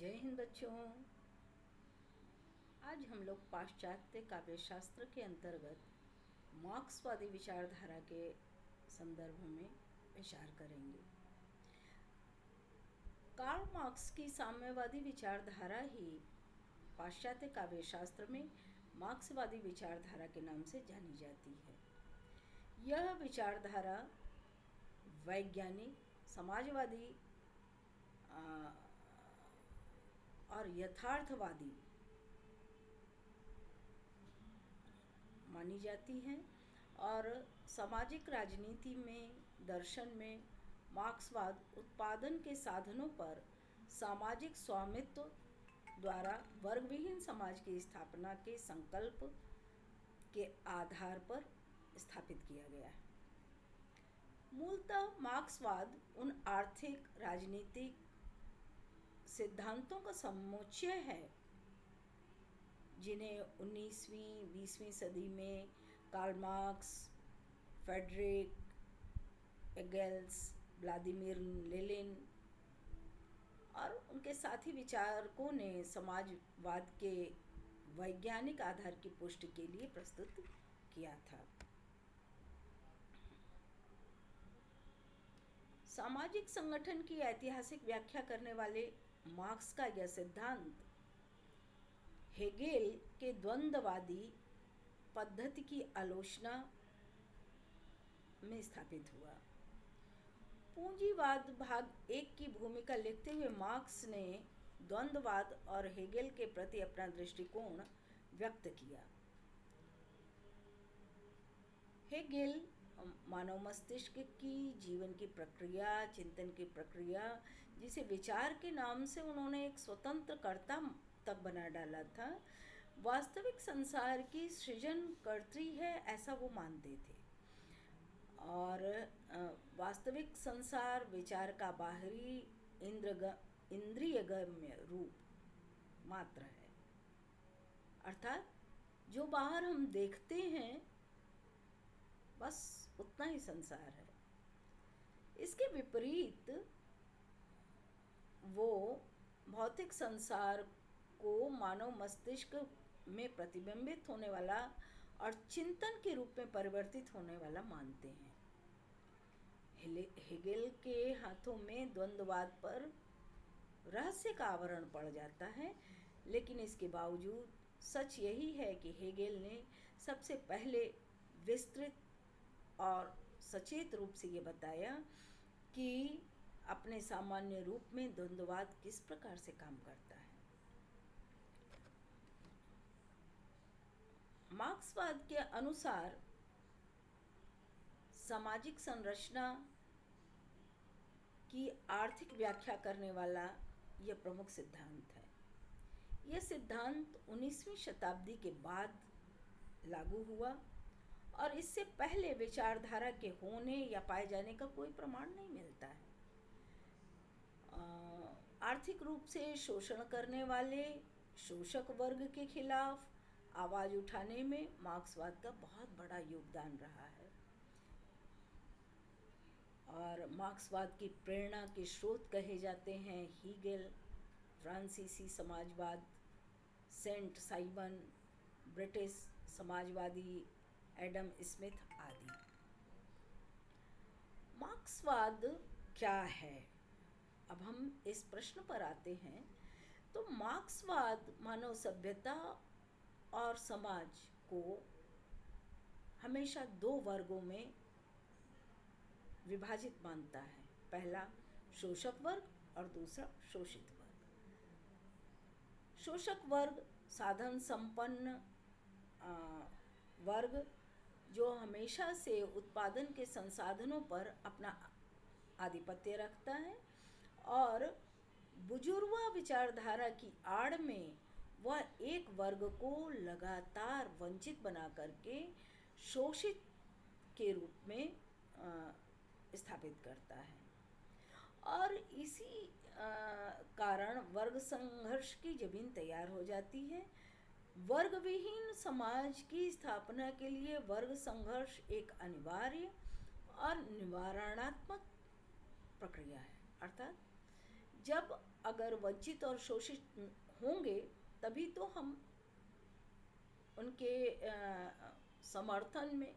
जय हिंद बच्चों। आज हम लोग पाश्चात्य काव्यशास्त्र के अंतर्गत मार्क्सवादी विचारधारा के संदर्भ में विचार करेंगे। कार्ल मार्क्स की साम्यवादी विचारधारा ही पाश्चात्य काव्यशास्त्र में मार्क्सवादी विचारधारा के नाम से जानी जाती है। यह विचारधारा वैज्ञानिक, समाजवादी और यथार्थवादी मानी जाती हैं और सामाजिक राजनीति में, दर्शन में मार्क्सवाद उत्पादन के साधनों पर सामाजिक स्वामित्व द्वारा वर्गविहीन समाज की स्थापना के संकल्प के आधार पर स्थापित किया गया है। मूलतः मार्क्सवाद उन आर्थिक राजनीतिक सिद्धांतों का समुच्चय है जिन्हें 19वीं-20वीं सदी में Karl Marx, Friedrich Engels, Vladimir Lenin और उनके साथी विचारकों ने समाजवाद के वैज्ञानिक आधार की पुष्टि के लिए प्रस्तुत किया था। सामाजिक संगठन की ऐतिहासिक व्याख्या करने वाले मार्क्स का यह सिद्धांत हेगेल के द्वंद्ववादी पद्धति की आलोचना में स्थापित हुआ। पूंजीवाद भाग 1 की भूमिका लिखते हुए मार्क्स ने द्वंद्ववाद और हेगेल के प्रति अपना दृष्टिकोण व्यक्त किया। हेगेल मानव मस्तिष्क की जीवन की प्रक्रिया, चिंतन की प्रक्रिया, जिसे विचार के नाम से उन्होंने एक स्वतंत्र कर्ता तक बना डाला था, वास्तविक संसार की सृजनकर्त्री है ऐसा वो मानते थे और वास्तविक संसार विचार का बाहरी इंद्रियगम्य रूप मात्र है, अर्थात जो बाहर हम देखते हैं बस उतना ही संसार है। इसके विपरीत वो भौतिक संसार को मानव मस्तिष्क में प्रतिबिंबित होने वाला और चिंतन के रूप में परिवर्तित होने वाला मानते हैं। हेगेल के हाथों में द्वंद्ववाद पर रहस्य का आवरण पड़ जाता है, लेकिन इसके बावजूद सच यही है कि हेगेल ने सबसे पहले विस्तृत और सचेत रूप से ये बताया कि अपने सामान्य रूप में द्वंद्ववाद किस प्रकार से काम करता है। मार्क्सवाद के अनुसार सामाजिक संरचना की आर्थिक व्याख्या करने वाला यह प्रमुख सिद्धांत है। यह सिद्धांत 19वीं शताब्दी के बाद लागू हुआ और इससे पहले विचारधारा के होने या पाए जाने का कोई प्रमाण नहीं मिलता है। आर्थिक रूप से शोषण करने वाले शोषक वर्ग के खिलाफ आवाज़ उठाने में मार्क्सवाद का बहुत बड़ा योगदान रहा है और मार्क्सवाद की प्रेरणा के स्रोत कहे जाते हैं हेगेल, फ्रांसीसी समाजवाद, सेंट साइमन, ब्रिटिश समाजवादी एडम स्मिथ आदि। मार्क्सवाद क्या है? अब हम इस प्रश्न पर आते हैं तो मार्क्सवाद मानव सभ्यता और समाज को हमेशा दो वर्गों में विभाजित मानता है। पहला शोषक वर्ग और दूसरा शोषित वर्ग। शोषक वर्ग साधन संपन्न वर्ग जो हमेशा से उत्पादन के संसाधनों पर अपना आधिपत्य रखता है और बुजुर्वा विचारधारा की आड़ में वह एक वर्ग को लगातार वंचित बना करके शोषित के रूप में स्थापित करता है और इसी कारण वर्ग संघर्ष की जमीन तैयार हो जाती है। वर्ग विहीन समाज की स्थापना के लिए वर्ग संघर्ष एक अनिवार्य और निवारणात्मक प्रक्रिया है। अर्थात जब अगर वंचित और शोषित होंगे तभी तो हम उनके समर्थन में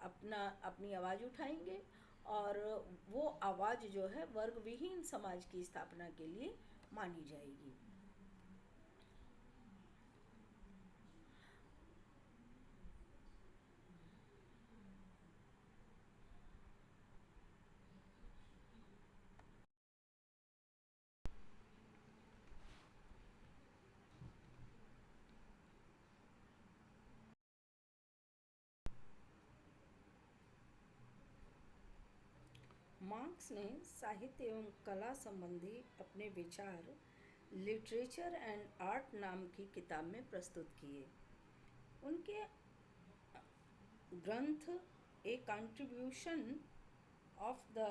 अपनी आवाज़ उठाएंगे और वो आवाज़ जो है वर्ग विहीन समाज की स्थापना के लिए मानी जाएगी। मार्क्स ने साहित्य एवं कला संबंधी अपने विचार लिटरेचर एंड आर्ट नाम की किताब में प्रस्तुत किए। उनके ग्रंथ ए कंट्रीब्यूशन ऑफ द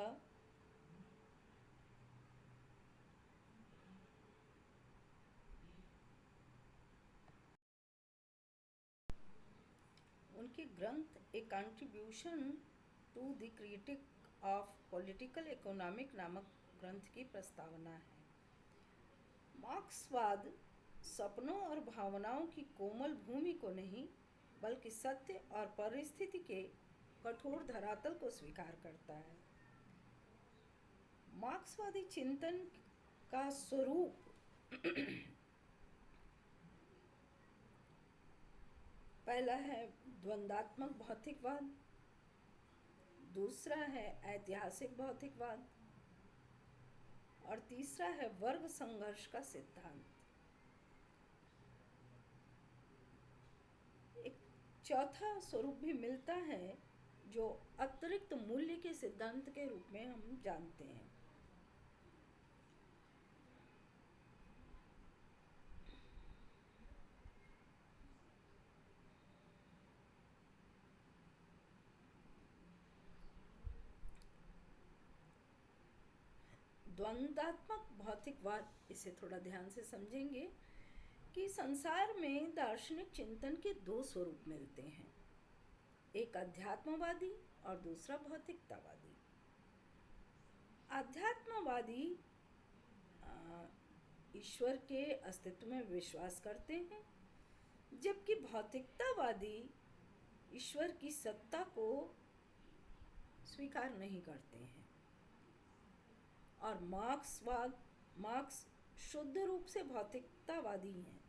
उनके ग्रंथ a contribution to the critique of political economic नामक ग्रंथ की प्रस्तावना है। मार्क्सवाद सपनों और भावनाओं की कोमल भूमि को नहीं बल्कि सत्य और परिस्थिति के कठोर धरातल को स्वीकार करता है। मार्क्सवादी चिंतन का स्वरूप पहला है द्वंद्वात्मक भौतिकवाद, दूसरा है ऐतिहासिक भौतिकवाद और तीसरा है वर्ग संघर्ष का सिद्धांत। एक चौथा स्वरूप भी मिलता है जो अतिरिक्त मूल्य के सिद्धांत के रूप में हम जानते हैं। द्वंद्वात्मक भौतिकवाद, इसे थोड़ा ध्यान से समझेंगे कि संसार में दार्शनिक चिंतन के दो स्वरूप मिलते हैं, एक अध्यात्मवादी और दूसरा भौतिकतावादी। अध्यात्मवादी ईश्वर के अस्तित्व में विश्वास करते हैं, जबकि भौतिकतावादी ईश्वर की सत्ता को स्वीकार नहीं करते हैं। और मार्क्स शुद्ध रूप से भौतिकतावादी हैं।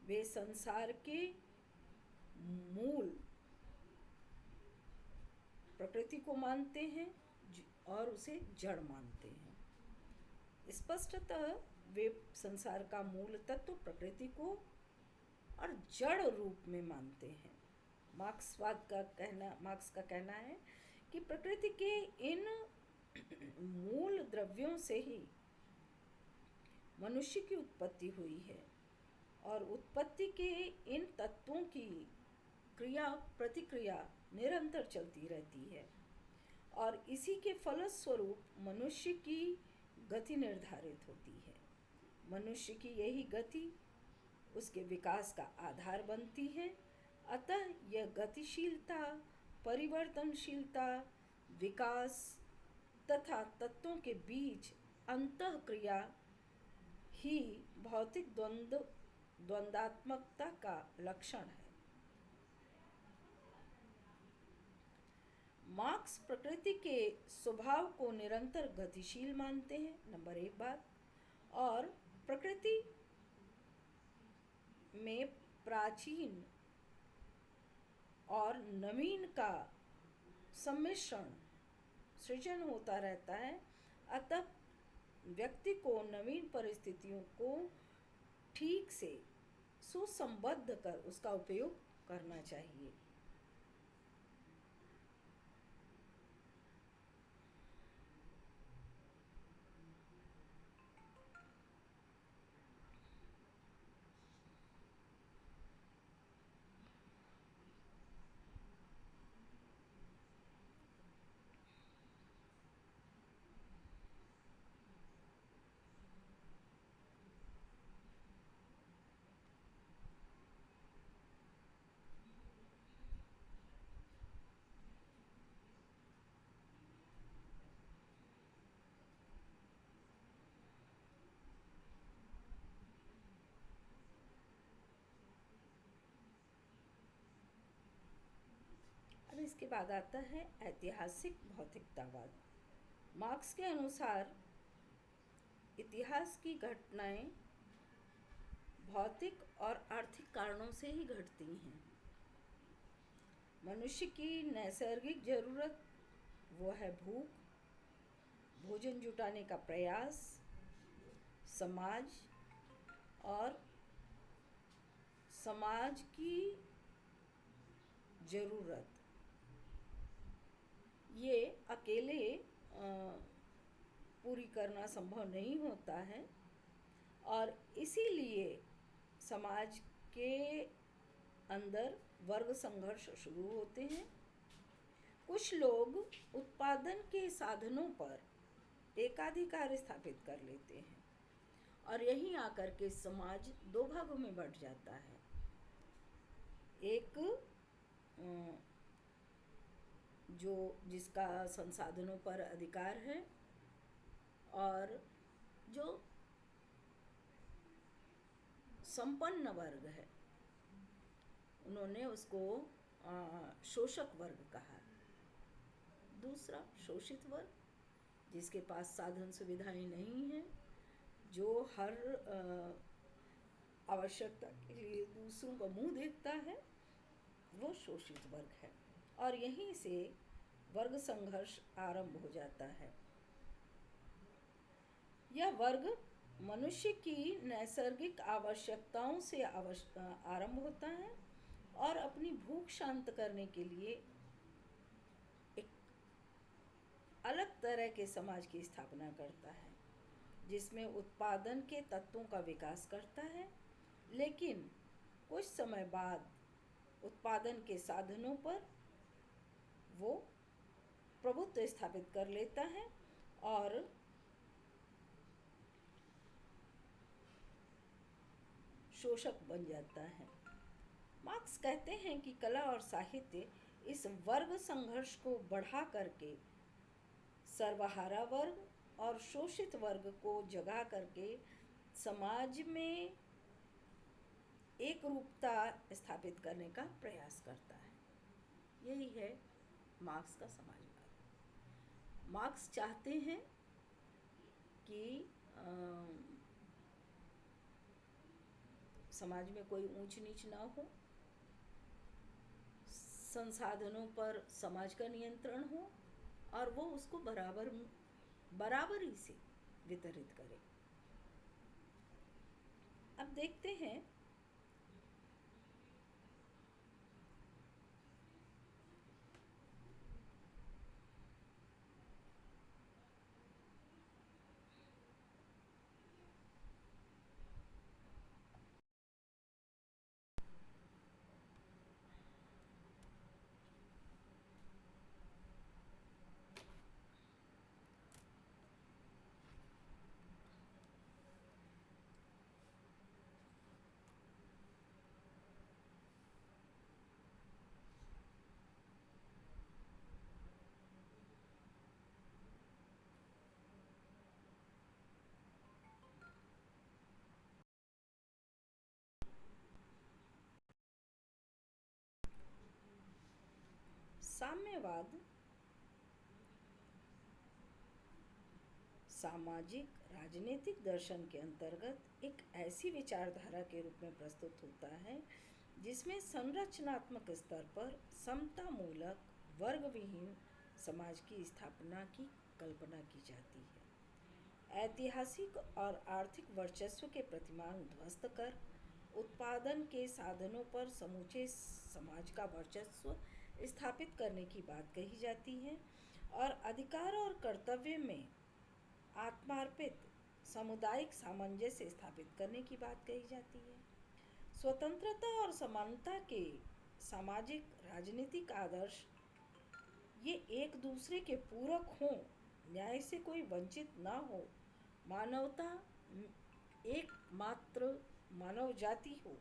वे संसार के मूल प्रकृति को मानते हैं और उसे जड़ मानते हैं। स्पष्टतः वे संसार का मूल तत्व प्रकृति को और जड़ रूप में मानते हैं। मार्क्स का कहना है कि प्रकृति के इन मूल द्रव्यों से ही मनुष्य की उत्पत्ति हुई है और उत्पत्ति के इन तत्वों की क्रिया प्रतिक्रिया निरंतर चलती रहती है और इसी के फलस्वरूप मनुष्य की गति निर्धारित होती है। मनुष्य की यही गति उसके विकास का आधार बनती है। अतः यह गतिशीलता, परिवर्तनशीलता, विकास तथा तत्वों के बीच अंतःक्रिया ही भौतिक द्वंद्वात्मकता का लक्षण है। मार्क्स प्रकृति के स्वभाव को निरंतर गतिशील मानते हैं, नंबर एक बात, और प्रकृति में प्राचीन और नवीन का सम्मिश्रण सृजन होता रहता है। अतः व्यक्ति को नवीन परिस्थितियों को ठीक से सुसंबद्ध कर उसका उपयोग करना चाहिए। इसके बाद आता है ऐतिहासिक भौतिकतावाद। मार्क्स के अनुसार इतिहास की घटनाएं भौतिक और आर्थिक कारणों से ही घटती हैं। मनुष्य की नैसर्गिक जरूरत वो है भूख, भोजन जुटाने का प्रयास, समाज और समाज की जरूरत, ये अकेले पूरी करना संभव नहीं होता है और इसीलिए समाज के अंदर वर्ग संघर्ष शुरू होते हैं। कुछ लोग उत्पादन के साधनों पर एकाधिकार स्थापित कर लेते हैं और यहीं आकर के समाज दो भागों में बंट जाता है। एक जो जिसका संसाधनों पर अधिकार है और जो संपन्न वर्ग है, उन्होंने उसको शोषक वर्ग कहा। दूसरा शोषित वर्ग, जिसके पास साधन सुविधाएं नहीं हैं, जो हर आवश्यकता के लिए दूसरों का मुंह देखता है, वो शोषित वर्ग है और यहीं से वर्ग संघर्ष आरंभ हो जाता है। यह वर्ग मनुष्य की नैसर्गिक आवश्यकताओं से आरंभ होता है और अपनी भूख शांत करने के लिए एक अलग तरह के समाज की स्थापना करता है, जिसमें उत्पादन के तत्वों का विकास करता है, लेकिन कुछ समय बाद उत्पादन के साधनों पर वो प्रभुत्व स्थापित कर लेता है और शोषक बन जाता है। मार्क्स कहते हैं कि कला और साहित्य इस वर्ग संघर्ष को बढ़ा करके सर्वहारा वर्ग और शोषित वर्ग को जगा करके समाज में एक रूपता स्थापित करने का प्रयास करता है। यही है मार्क्स का समाजवाद। मार्क्स चाहते हैं कि समाज में कोई ऊंच नीच ना हो, संसाधनों पर समाज का नियंत्रण हो और वो उसको बराबरी से वितरित करे। अब देखते हैं साम्यवाद सामाजिक राजनीतिक दर्शन के अंतर्गत एक ऐसी विचारधारा के रूप में प्रस्तुत होता है जिसमें संरचनात्मक स्तर पर समता मूलक वर्ग विहीन समाज की स्थापना की कल्पना की जाती है। ऐतिहासिक और आर्थिक वर्चस्व के प्रतिमान ध्वस्त कर उत्पादन के साधनों पर समूचे समाज का वर्चस्व स्थापित करने की बात कही जाती है और अधिकार और कर्तव्य में आत्मार्पित सामुदायिक सामंजस्य स्थापित करने की बात कही जाती है। स्वतंत्रता और समानता के सामाजिक राजनीतिक आदर्श ये एक दूसरे के पूरक हों, न्याय से कोई वंचित ना हो, मानवता एकमात्र मानव जाति हो,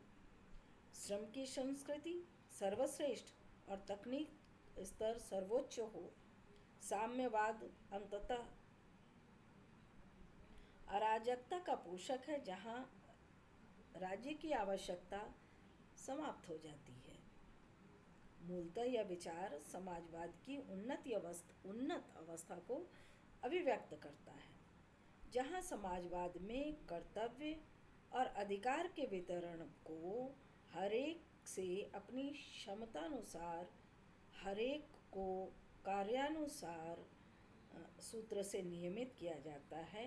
श्रम की संस्कृति सर्वश्रेष्ठ और तकनीक स्तर सर्वोच्च हो। साम्यवाद अंततः अराजकता का पोषक है, जहाँ राज्य की आवश्यकता समाप्त हो जाती है। मूलतः यह विचार समाजवाद की उन्नत अवस्था को अभिव्यक्त करता है, जहाँ समाजवाद में कर्तव्य और अधिकार के वितरण को हरेक से अपनी क्षमतानुसार हरेक को कार्यानुसार सूत्र से नियमित किया जाता है।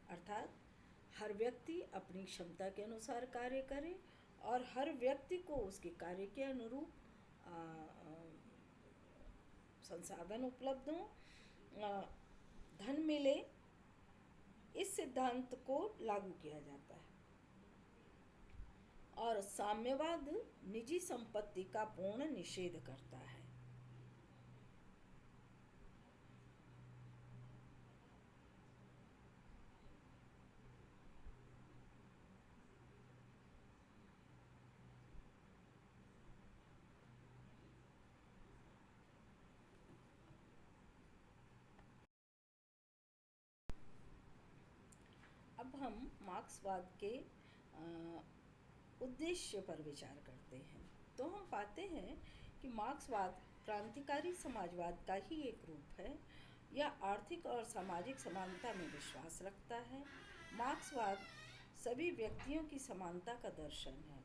अर्थात हर व्यक्ति अपनी क्षमता के अनुसार कार्य करे और हर व्यक्ति को उसके कार्य के अनुरूप संसाधन उपलब्ध हों, धन मिले, इस सिद्धांत को लागू किया जाता है। और साम्यवाद निजी संपत्ति का पूर्ण निषेध करता है। अब हम मार्क्सवाद के उद्देश्य पर विचार करते हैं। तो हम पाते हैं कि मार्क्सवाद क्रांतिकारी समाजवाद का ही एक रूप है। यह आर्थिक और सामाजिक समानता में विश्वास रखता है। मार्क्सवाद सभी व्यक्तियों की समानता का दर्शन है।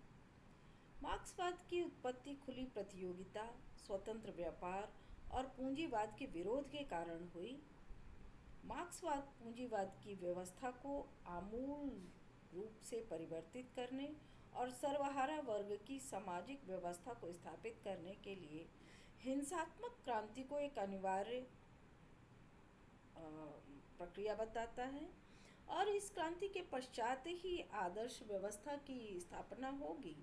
मार्क्सवाद की उत्पत्ति खुली प्रतियोगिता, स्वतंत्र व्यापार और पूंजीवाद के विरोध के कारण हुई। मार्क्सवाद पूंजीवाद की व्यवस्था को आमूल रूप से परिवर्तित करने और सर्वहारा वर्ग की सामाजिक व्यवस्था को स्थापित करने के लिए हिंसात्मक क्रांति को एक अनिवार्य प्रक्रिया बताता है, और इस क्रांति के पश्चात ही आदर्श व्यवस्था की स्थापना होगी।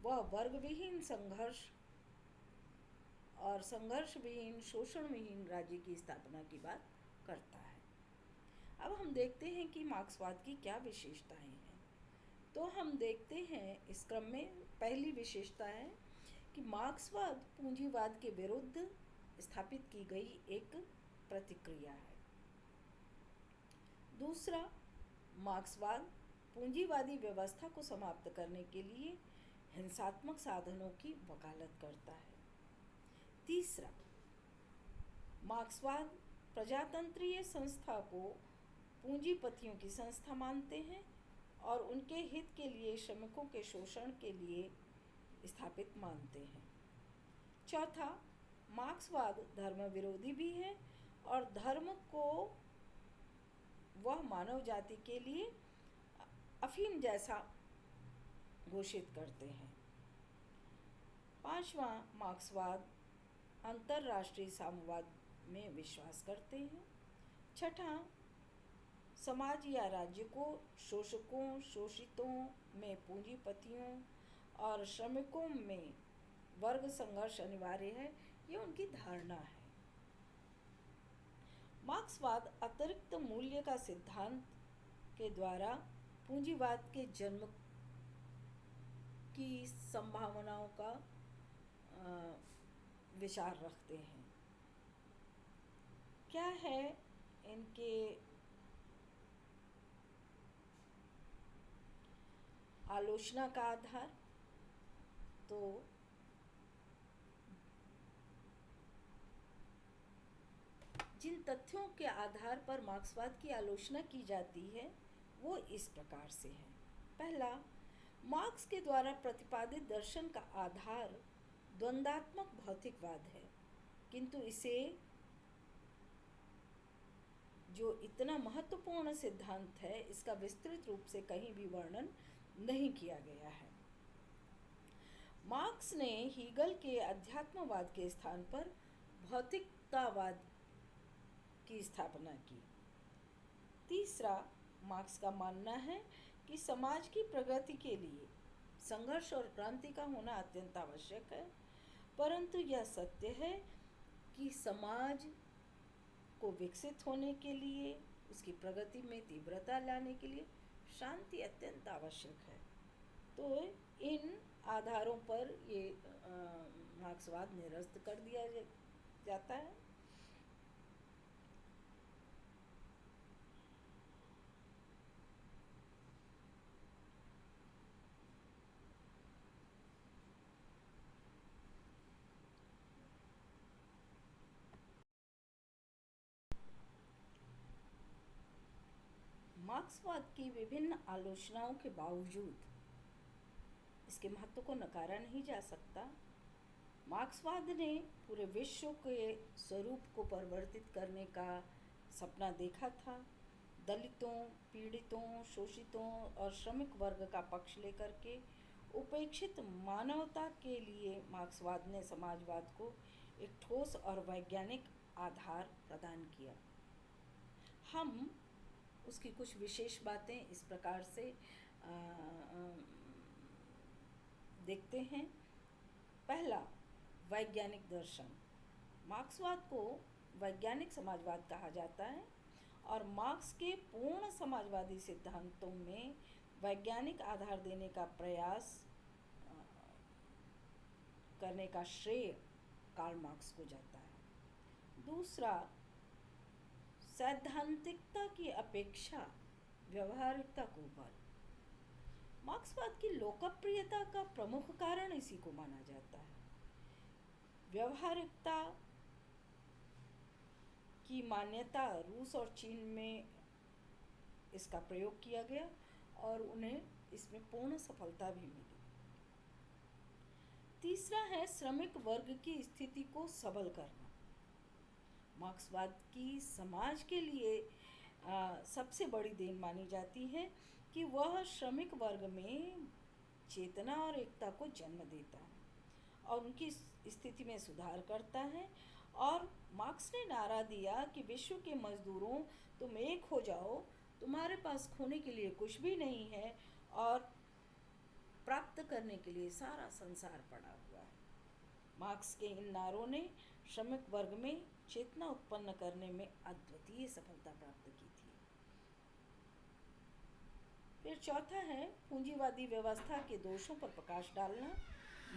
वह वर्ग विहीन संघर्ष और संघर्ष विहीन, शोषण विहीन राज्य की स्थापना की बात करता है। अब हम देखते हैं कि मार्क्सवाद की क्या विशेषताएं हैं। तो हम देखते हैं इस क्रम में पहली विशेषता है कि मार्क्सवाद पूंजीवाद के विरुद्ध स्थापित की गई एक प्रतिक्रिया है। दूसरा, मार्क्सवाद पूंजीवादी व्यवस्था को समाप्त करने के लिए हिंसात्मक साधनों की वकालत करता है। तीसरा, मार्क्सवाद प्रजातंत्रीय संस्था को पूंजीपतियों की संस्था मानते हैं और उनके हित के लिए श्रमिकों के शोषण के लिए स्थापित मानते हैं। चौथा, मार्क्सवाद धर्म विरोधी भी है और धर्म को वह मानव जाति के लिए अफीम जैसा घोषित करते हैं। पांचवा, मार्क्सवाद अंतरराष्ट्रीय साम्यवाद में विश्वास करते हैं। छठा, समाज या राज्य को शोषकों, शोषितों में पूंजीपतियों और श्रमिकों में वर्ग संघर्ष अनिवार्य है, ये उनकी धारणा है। मार्क्सवाद अतिरिक्त मूल्य का सिद्धांत के द्वारा पूंजीवाद के जन्म की संभावनाओं का विचार रखते हैं। क्या है इनके आलोचना का आधार? तो जिन तथ्यों के आधार पर मार्क्सवाद की आलोचना की जाती है वो इस प्रकार से है। पहला, मार्क्स के द्वारा प्रतिपादित दर्शन का आधार द्वंद्वात्मक भौतिकवाद है, किंतु इसे जो इतना महत्वपूर्ण सिद्धांत है इसका विस्तृत रूप से कहीं भी वर्णन नहीं किया गया है। मार्क्स ने हीगल के अध्यात्मवाद के स्थान पर भौतिकतावाद की स्थापना की। तीसरा, मार्क्स का मानना है कि समाज की प्रगति के लिए संघर्ष और क्रांति का होना अत्यंत आवश्यक है, परंतु यह सत्य है कि समाज को विकसित होने के लिए, उसकी प्रगति में तीव्रता लाने के लिए शांति अत्यंत आवश्यक है। तो इन आधारों पर ये मार्क्सवाद निरस्त कर दिया जाता है। मार्क्सवाद की विभिन्न आलोचनाओं के बावजूद इसके महत्व को नकारा नहीं जा सकता। मार्क्सवाद ने पूरे विश्व के स्वरूप को परिवर्तित करने का सपना देखा था। दलितों, पीड़ितों, शोषितों और श्रमिक वर्ग का पक्ष लेकर के उपेक्षित मानवता के लिए मार्क्सवाद ने समाजवाद को एक ठोस और वैज्ञानिक आधार प्रदान किया। हम उसकी कुछ विशेष बातें इस प्रकार से देखते हैं। पहला, वैज्ञानिक दर्शन। मार्क्सवाद को वैज्ञानिक समाजवाद कहा जाता है और मार्क्स के पूर्ण समाजवादी सिद्धांतों में वैज्ञानिक आधार देने का प्रयास करने का श्रेय कार्ल मार्क्स को जाता है। दूसरा, सैद्धांतिकता की अपेक्षा व्यवहारिकता को बल। मार्क्सवाद की लोकप्रियता का प्रमुख कारण इसी को माना जाता है। व्यवहारिकता की मान्यता रूस और चीन में इसका प्रयोग किया गया और उन्हें इसमें पूर्ण सफलता भी मिली। तीसरा है श्रमिक वर्ग की स्थिति को सबल करना। मार्क्सवाद की समाज के लिए सबसे बड़ी देन मानी जाती है कि वह श्रमिक वर्ग में चेतना और एकता को जन्म देता है और उनकी स्थिति में सुधार करता है। और मार्क्स ने नारा दिया कि विश्व के मजदूरों, तुम एक हो जाओ, तुम्हारे पास खोने के लिए कुछ भी नहीं है और प्राप्त करने के लिए सारा संसार पड़ा हुआ है। मार्क्स के इन नारों ने श्रमिक वर्ग में चेतना उत्पन्न करने में अद्वितीय सफलता प्राप्त की थी। फिर चौथा है पूंजीवादी व्यवस्था के दोषों पर प्रकाश डालना।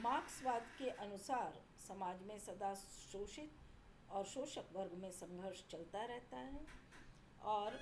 मार्क्सवाद के अनुसार समाज में सदा शोषित और शोषक वर्ग में संघर्ष चलता रहता है और